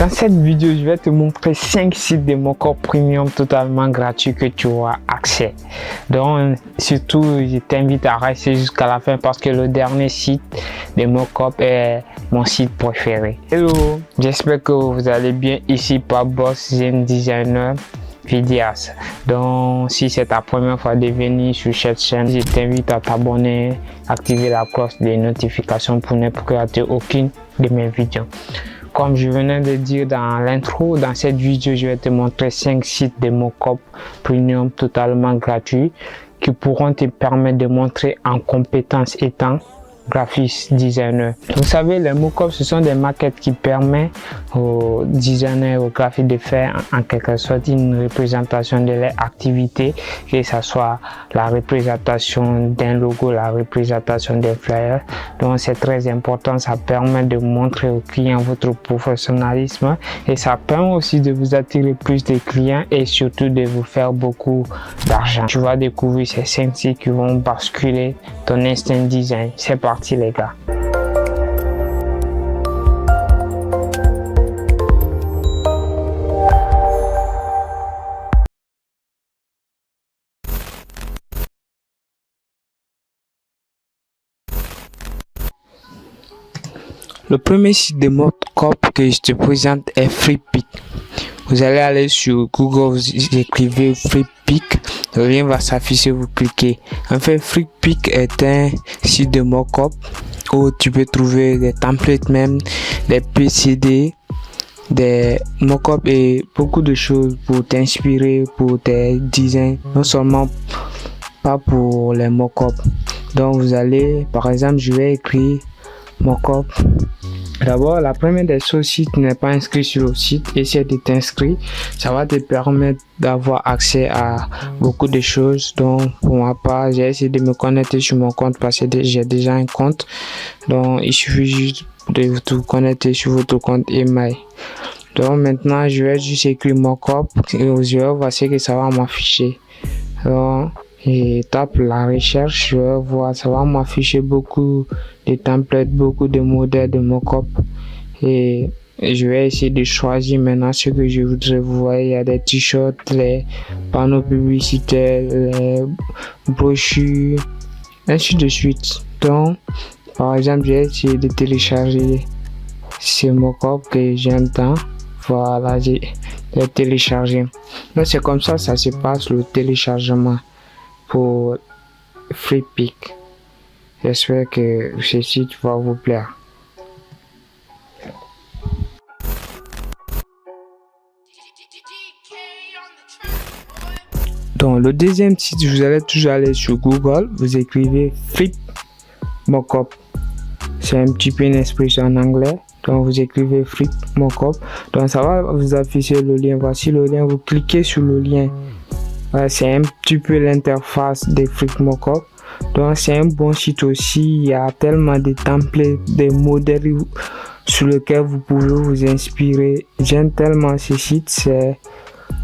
Dans cette vidéo, je vais te montrer 5 sites de mockup premium totalement gratuits que tu auras accès. Donc, surtout, je t'invite à rester jusqu'à la fin parce que le dernier site de mockup est mon site préféré. Hello, j'espère que vous allez bien. Ici par Boss Zen Designer Vidéas. Donc, si c'est ta première fois de venir sur cette chaîne, je t'invite à t'abonner, activer la cloche des notifications pour ne rater aucune de mes vidéos. Comme je venais de dire dans l'intro, dans cette vidéo, je vais te montrer 5 sites de mockup premium totalement gratuits qui pourront te permettre de montrer en compétence étant graphiste designer. Vous savez, les mockups, ce sont des maquettes qui permettent aux designers, aux graphistes de faire en quelque sorte une représentation de leur activité, que ce soit la représentation d'un logo, la représentation d'un flyer. Donc c'est très important, ça permet de montrer aux clients votre professionnalisme et ça permet aussi de vous attirer plus de clients et surtout de vous faire beaucoup d'argent. Tu vas découvrir ces 5 sites qui vont basculer ton instinct design. C'est parti les gars. Le premier site de mockup que je te présente est Freepik. Vous allez aller sur Google, vous écrivez Freepik, le lien va s'afficher, vous cliquez. En fait, Freepik est un site de mockup où tu peux trouver des templates, même des PCD, des mockups et beaucoup de choses pour t'inspirer pour tes designs, non seulement pas pour les mockups. Donc vous allez, par exemple, je vais écrire mockup. D'abord, la première des choses, si tu n'es pas inscrit sur le site, essaie de t'inscrire. Ça va te permettre d'avoir accès à beaucoup de choses. Donc, pour ma part, j'ai essayé de me connecter sur mon compte parce que j'ai déjà un compte. Donc, il suffit juste de vous connecter sur votre compte email. Donc, maintenant, je vais juste écrire mockup et je vais voir ce que ça va m'afficher. Donc, et tape la recherche, je vais voir, ça va m'afficher beaucoup de templates, beaucoup de modèles de mockup et je vais essayer de choisir maintenant ce que je voudrais. Vous voyez, il y a des t-shirts, les panneaux publicitaires, les brochures, ainsi de suite. Donc, par exemple, j'ai essayé de télécharger ce mockup que j'aime tant. Voilà, j'ai téléchargé. Donc, c'est comme ça se passe le téléchargement pour Freepik. J'espère que ce site va vous plaire. Donc le deuxième site, vous allez toujours aller sur Google, vous écrivez Flip Mockup. C'est un petit peu une expression en anglais. Donc vous écrivez Flip Mockup. Donc ça va vous afficher le lien. Voici le lien. Vous cliquez sur le lien. C'est un petit peu l'interface de Flip Mockup. Donc c'est un bon site aussi. Il y a tellement de templates, des modèles sur lesquels vous pouvez vous inspirer. J'aime tellement ce site. C'est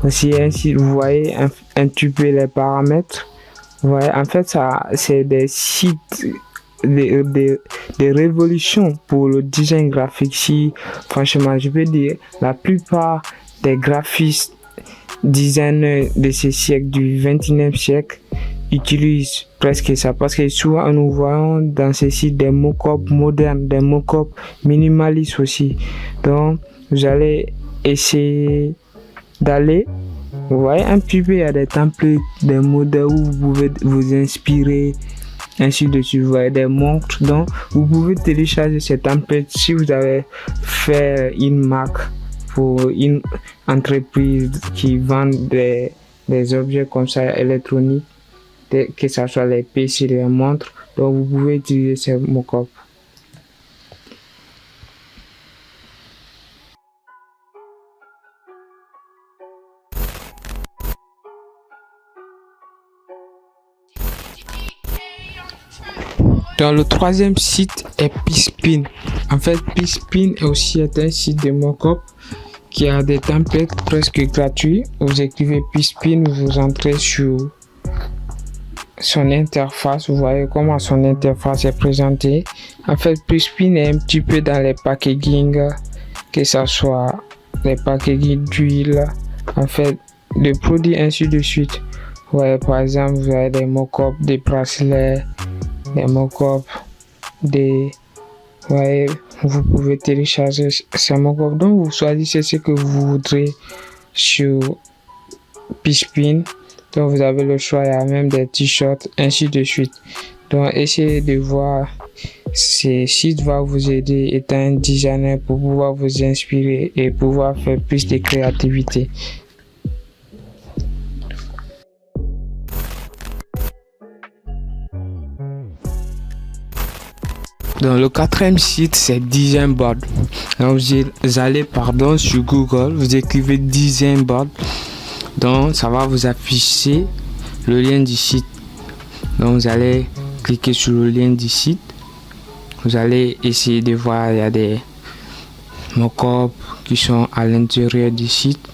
aussi un site, vous voyez un petit peu les paramètres. Vous voyez, en fait ça c'est des sites de révolution pour le design graphique. Si franchement je peux dire la plupart des graphistes designers de ce siècle, du 21e siècle, utilisent presque ça parce que souvent nous voyons dans ces sites des mockups modernes, des mockups minimalistes aussi. Donc vous allez essayer d'aller, vous voyez un petit peu, il y a des templates, des modèles où vous pouvez vous inspirer, ainsi de suite. Vous voyez des montres, donc vous pouvez télécharger ces templates si vous avez fait une marque pour une entreprise qui vend des objets comme ça électroniques, que ce soit les PC, les montres. Donc vous pouvez utiliser ces mockups. Donc le troisième site est Pispin. En fait, Pispin aussi est un site de mockup qui a des templates presque gratuits. Vous écrivez Pispin, vous entrez sur son interface. Vous voyez comment son interface est présentée. En fait, Pispin est un petit peu dans les packaging, que ce soit les packaging d'huile, en fait, de produits ainsi de suite. Ouais, par exemple, vous avez des mock-ups, des bracelets, des mock-ups, des... Ouais, vous pouvez télécharger ces mock-ups. Donc, vous choisissez ce que vous voudrez sur Peachpin. Donc, vous avez le choix, il y a même des t-shirts, ainsi de suite. Donc, essayez de voir. Ces sites vont vous aider étant un designer pour pouvoir vous inspirer et pouvoir faire plus de créativité. Donc le quatrième site c'est Design Board. Donc vous allez sur Google, vous écrivez Design Board. Donc ça va vous afficher le lien du site. Donc vous allez cliquer sur le lien du site. Vous allez essayer de voir, il y a des mock-ups qui sont à l'intérieur du site.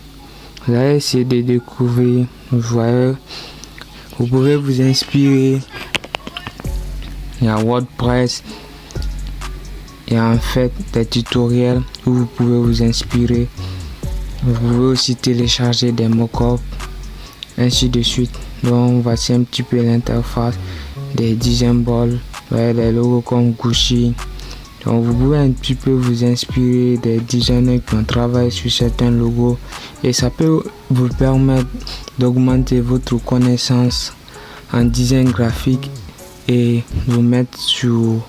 Vous allez essayer de découvrir. Vous voyez, vous pouvez vous inspirer. Il y a WordPress. Il y a en fait des tutoriels où vous pouvez vous inspirer. Vous pouvez aussi télécharger des mock-ups, ainsi de suite. Donc voici un petit peu l'interface des design boards. Des logos comme Gucci. Donc vous pouvez un petit peu vous inspirer des designers qui ont travaillé sur certains logos et ça peut vous permettre d'augmenter votre connaissance en design graphique et vous mettre sur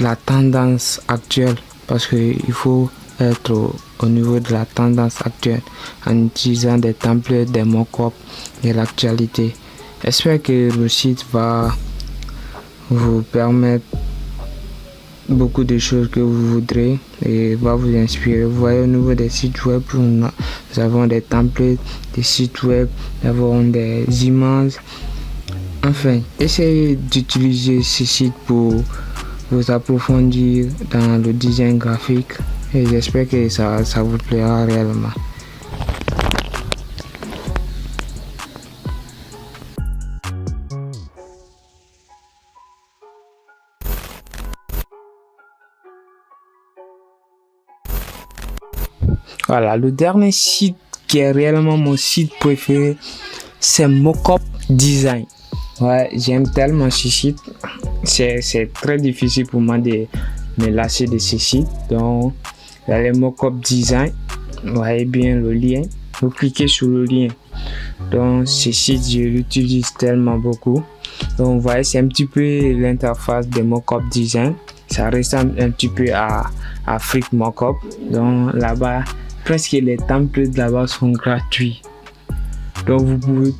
la tendance actuelle, parce qu'il faut être au niveau de la tendance actuelle en utilisant des templates, des mock-ups et l'actualité. J'espère que le site va vous permettre beaucoup de choses que vous voudrez et va vous inspirer. Vous voyez, au niveau des sites web, nous avons des templates, des sites web, nous avons des images. Enfin, essayez d'utiliser ces sites pour vous approfondir dans le design graphique et j'espère que ça vous plaira réellement. Voilà, le dernier site qui est réellement mon site préféré, c'est Mockup Design. Ouais, j'aime tellement ce site. C'est très difficile pour moi de me lasser de ce site. Donc, il y a les Mockup Design. Vous voyez bien le lien. Vous cliquez sur le lien. Donc, ce site, je l'utilise tellement beaucoup. Donc, vous voyez, c'est un petit peu l'interface de Mockup Design. Ça ressemble un petit peu à Freak Mockup. Donc, là-bas, presque les templates là-bas sont gratuits. Donc, vous pouvez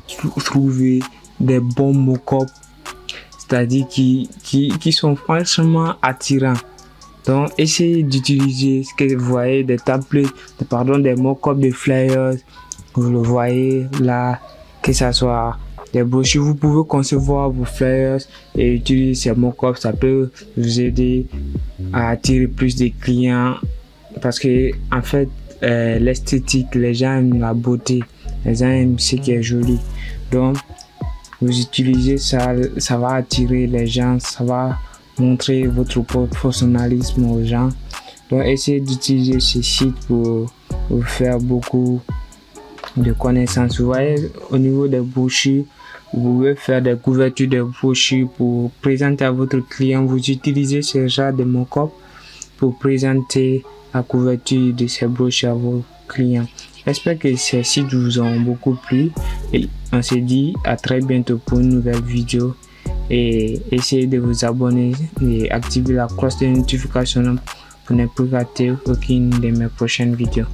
trouver des bons mock-ups, c'est-à-dire qui sont franchement attirants. Donc, essayez d'utiliser ce que vous voyez, des templates, des mock-ups de flyers. Vous le voyez là, que ça soit des brochures. Vous pouvez concevoir vos flyers et utiliser ces mock-ups. Ça peut vous aider à attirer plus de clients parce que, en fait, l'esthétique, les gens aiment la beauté, les gens aiment ce qui est joli. Donc, vous utilisez ça, ça va attirer les gens, ça va montrer votre professionnalisme aux gens. Donc, essayez d'utiliser ce site pour vous faire beaucoup de connaissances. Vous voyez, au niveau des brochures, vous pouvez faire des couvertures de brochures pour présenter à votre client. Vous utilisez ce genre de mock-up pour présenter la couverture de ces brochures à vos clients. J'espère que ces sites vous ont beaucoup plu et on se dit à très bientôt pour une nouvelle vidéo et essayez de vous abonner et activer la cloche de notification pour ne plus rater aucune de mes prochaines vidéos.